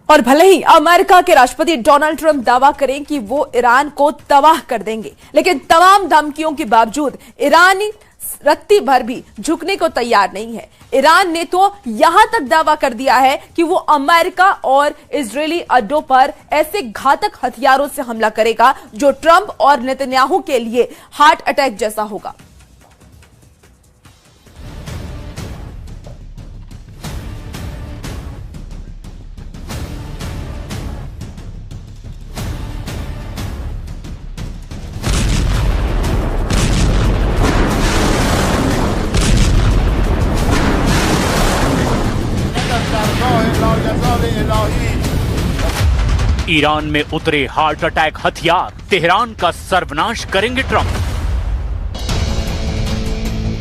और भले ही अमेरिका के राष्ट्रपति डोनाल्ड ट्रंप दावा करें कि वो ईरान को तबाह कर देंगे, लेकिन तमाम धमकियों के बावजूद ईरान रत्ती भर भी झुकने को तैयार नहीं है। ईरान ने तो यहां तक दावा कर दिया है कि वो अमेरिका और इजरायली अड्डों पर ऐसे घातक हथियारों से हमला करेगा जो ट्रंप और नेतन्याहू के लिए हार्ट अटैक जैसा होगा। ईरान में उतरे हार्ट अटैक हथियार, तेहरान का सर्वनाश करेंगे ट्रंप।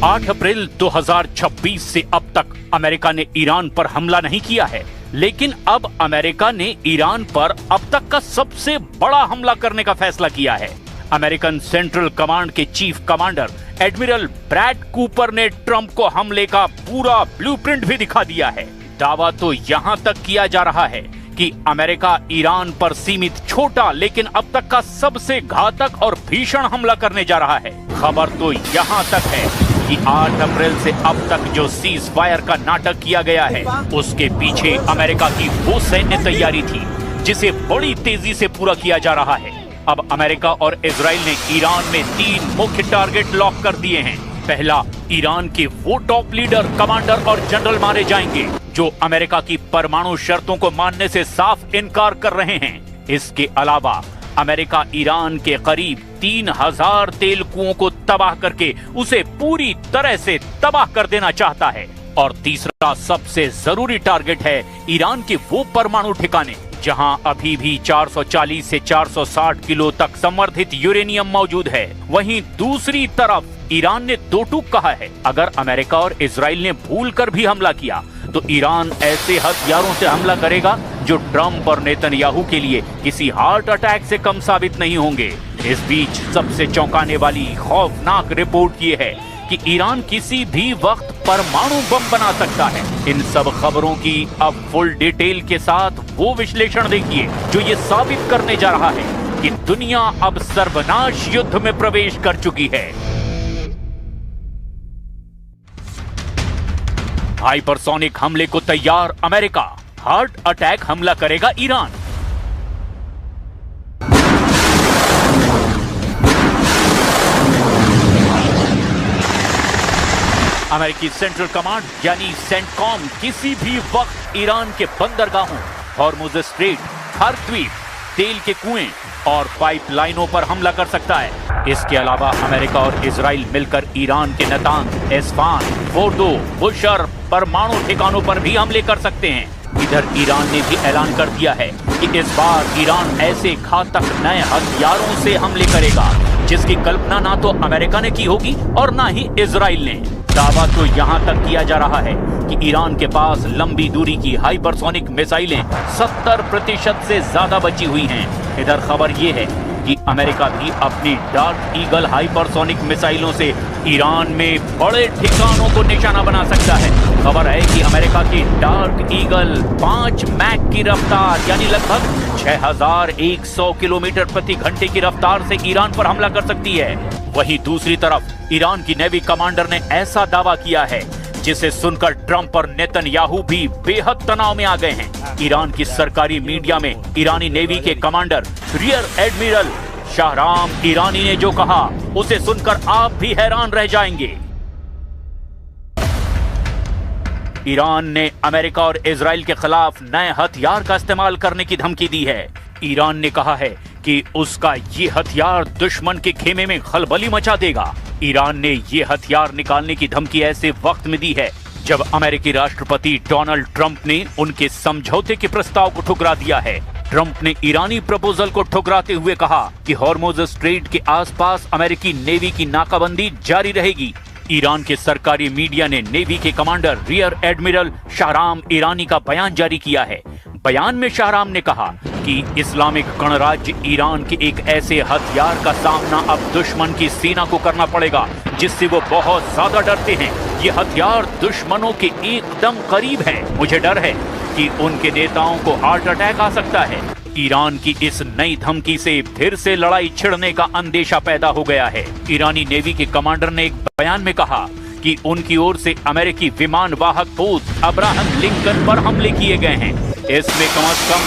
8 अप्रैल 2026 से अब तक अमेरिका ने ईरान पर हमला नहीं किया है, लेकिन अब अमेरिका ने ईरान पर अब तक का सबसे बड़ा हमला करने का फैसला किया है। अमेरिकन सेंट्रल कमांड के chief commander admiral Brad Cooper ने ट्रंप को हमले का पूरा ब्लूप्रिंट भी दिखा दिया है। दावा तो यहां तक किया जा रहा है कि अमेरिका ईरान पर सीमित छोटा लेकिन अब तक का सबसे घातक और भीषण हमला करने जा रहा है। खबर तो यहां तक है कि 8 अप्रैल से अब तक जो सीज फायर का नाटक किया गया है, उसके पीछे अमेरिका की वो सैन्य तैयारी थी जिसे बड़ी तेजी से पूरा किया जा रहा है। अब अमेरिका और इजराइल ने ईरान में 3 मुख्य टारगेट लॉक कर दिए हैं। पहला, ईरान के वो टॉप लीडर, कमांडर और जनरल मारे जाएंगे जो अमेरिका की परमाणु शर्तों को मानने से साफ इनकार कर रहे हैं। इसके अलावा अमेरिका ईरान के करीब 3000 तेल कुओं को तबाह करके उसे पूरी तरह से तबाह कर देना चाहता है। और तीसरा सबसे जरूरी टारगेट है ईरान के वो परमाणु ठिकाने जहां अभी भी 440 से 460 किलो तक संवर्धित यूरेनियम मौजूद है। वहीं दूसरी तरफ ईरान ने दो टूक कहा है, अगर अमेरिका और इजराइल ने भूलकर भी हमला किया तो ईरान ऐसे हथियारों से हमला करेगा जो ट्रंप और नेतन्याहू के लिए किसी हार्ट अटैक से कम साबित नहीं होंगे। इस बीच सबसे चौंकाने वाली खौफनाक रिपोर्ट ये है कि ईरान किसी भी वक्त परमाणु बम बना सकता है। इन सब खबरों की अब फुल डिटेल के साथ वो विश्लेषण देखिए जो ये साबित करने जा रहा है कि दुनिया अब सर्वनाश युद्ध में प्रवेश कर चुकी है। हाइपरसोनिक हमले को तैयार अमेरिका, हार्ट अटैक हमला करेगा ईरान। अमेरिकी सेंट्रल कमांड यानी सेंटकॉम किसी भी वक्त ईरान के बंदरगाहों, हॉर्मुज स्ट्रेट, हर द्वीप, तेल के कुएं और पाइपलाइनों पर हमला कर सकता है। इसके अलावा अमेरिका और इजराइल मिलकर ईरान के नतांज, एस्फान, फोर्दो, बुशर परमाणु ठिकानों पर भी हमले कर सकते हैं। इधर ईरान ने भी ऐलान कर दिया है कि इस बार ईरान ऐसे घातक नए हथियारों से हमले करेगा जिसकी कल्पना ना तो अमेरिका ने की होगी और ना ही इजराइल ने। दावा तो यहां तक किया जा रहा है कि ईरान के पास लंबी दूरी की हाइपरसोनिक मिसाइलें 70% से ज्यादा बची हुई हैं। इधर खबर ये है कि अमेरिका भी अपनी डार्क ईगल हाइपरसोनिक मिसाइलों से ईरान में बड़े ठिकानों को निशाना बना सकता है। खबर है कि अमेरिका की डार्क ईगल 5 मैक की रफ्तार यानी लगभग 6100 किलोमीटर प्रति घंटे की रफ्तार से ईरान पर हमला कर सकती है। वहीं दूसरी तरफ ईरान की नेवी कमांडर ने ऐसा दावा किया है जिसे सुनकर ट्रंप और नेतन्याहू भी बेहद तनाव में आ गए हैं। ईरान की सरकारी मीडिया में ईरानी नेवी के commander rear admiral Shahram Irani ने जो कहा उसे सुनकर आप भी हैरान रह जाएंगे। ईरान ने अमेरिका और इजराइल के खिलाफ नए हथियार का इस्तेमाल करने की धमकी दी है। ईरान ने कहा है कि उसका ये हथियार दुश्मन के खेमे में खलबली मचा देगा। ईरान ने ये हथियार निकालने की धमकी ऐसे वक्त में दी है जब अमेरिकी राष्ट्रपति डोनाल्ड ट्रंप ने उनके समझौते के प्रस्ताव को ठुकरा दिया है। ट्रंप ने ईरानी प्रपोजल को ठुकराते हुए कहा कि हॉर्मुज स्ट्रेट के आसपास अमेरिकी नेवी की नाकाबंदी जारी रहेगी। ईरान के सरकारी मीडिया ने नेवी के commander rear admiral Shahram Irani का बयान जारी किया है। बयान में शाहराम ने कहा कि इस्लामिक गणराज्य ईरान के एक ऐसे हथियार का सामना अब दुश्मन की सेना को करना पड़ेगा जिससे वो बहुत ज्यादा डरते हैं। ये हथियार दुश्मनों के एकदम करीब है। मुझे डर है कि उनके नेताओं को हार्ट अटैक आ सकता है। ईरान की इस नई धमकी से फिर से लड़ाई छिड़ने का अंदेशा पैदा हो गया है। ईरानी नेवी के कमांडर ने एक बयान में कहा कि उनकी ओर से अमेरिकी विमान वाहक पोत अब्राहम लिंकन पर हमले किए गए हैं। इसमें कम से कम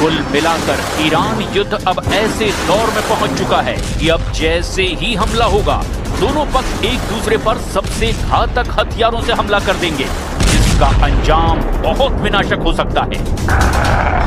कुल मिलाकर ईरान युद्ध अब ऐसे दौर में पहुंच चुका है कि अब जैसे ही हमला होगा दोनों पक्ष एक दूसरे पर सबसे घातक हथियारों से हमला कर देंगे, जिसका अंजाम बहुत विनाशक हो सकता है।